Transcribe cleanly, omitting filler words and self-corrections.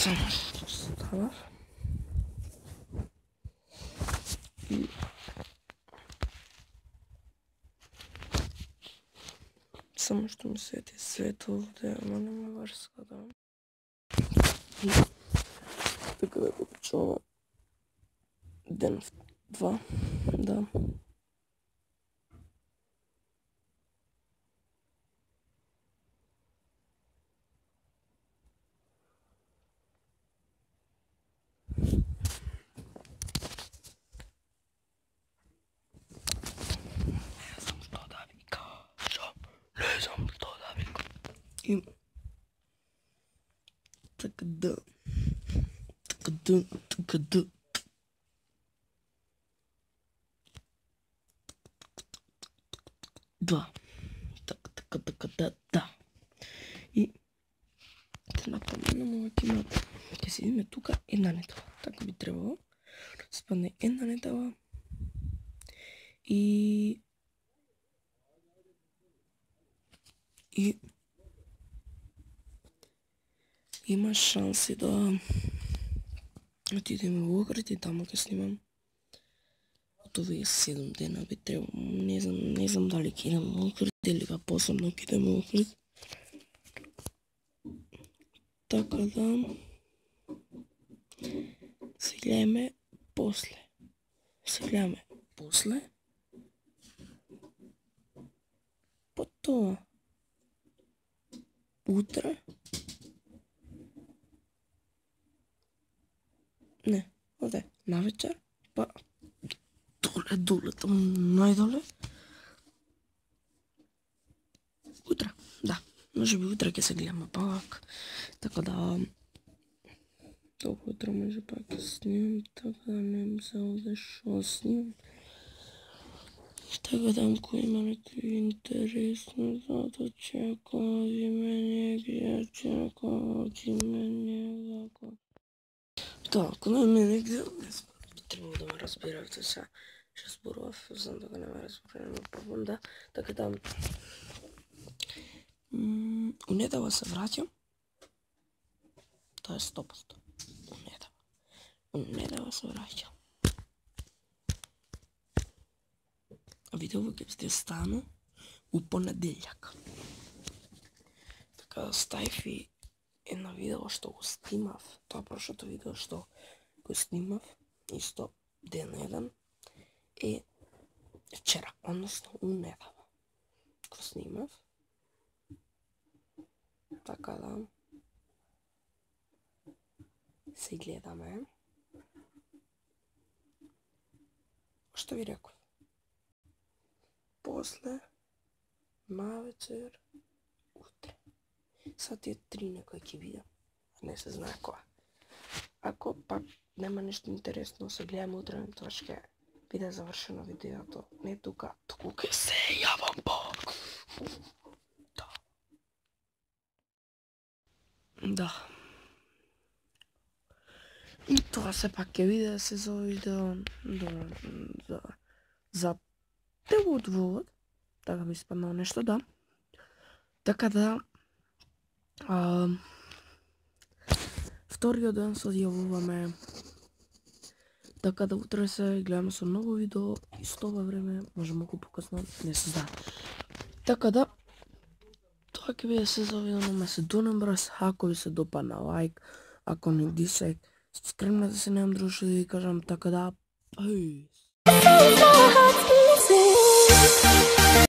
Само што ставав. И само што ми свети светло овде, ама нема врска да. Така да го почнувам ден 2, да. И така да. Да. Да. И те напоменам ова кимата. Ќе седиме тука една недела. Така би требало. Спадне една недела. И има шанси да отидеме во Охрид и таму ќе снимам. Од овие 7 дена би требало. Не знам дали ќе идем во Охрид или га посебно ќе идем во Охрид. Така да се гледаме после. Потоа утре не, овде навечер, па доле, таму најдоле. Утре, да. Можеби утре ќе се гледаме пак. Така да толку утре може пак ќе снимам, така да не се овде шо снимам. Така да кој има некој интересно, зато чекави мене, гдje чекави мене, како. Да, ако не мене гдje, би требало да ме разбиравте се, што зборував, знам дека не ме разбираме проблем, да. Така да у недела се враќам. Тоа е 100%. У недела се враќам. Видео ќе сте стану у понеделјак. Така да ставив и едно видео што го снимав, тоа прошлото видео што го снимав, исто ден 1, е вчера, односно у недела. Го снимав. Така да се гледаме. Што ви реков? После, навечер, утре. Сад е 3 некој ќе видам. Не се знае која. Ако пак нема нешто интересно, се гледаме утре, тоа ќе биде завршено видеото. Не тука, туку ќе се јавам пак. Да. Да. И тоа се пак ќе биде се за видео за превод вовод, така би спаднало нешто, да. Така да вториот ден се одјавуваме. Така да утре се гледаме со ново видео и со ова време, може малку покасно, не се знае. Така да тоа ќе биде се за видео на Седонен браз. Ако ви се допадна, лайк, ако не дисек, скремнете се, немам друго што да ви кажам, така да, peace.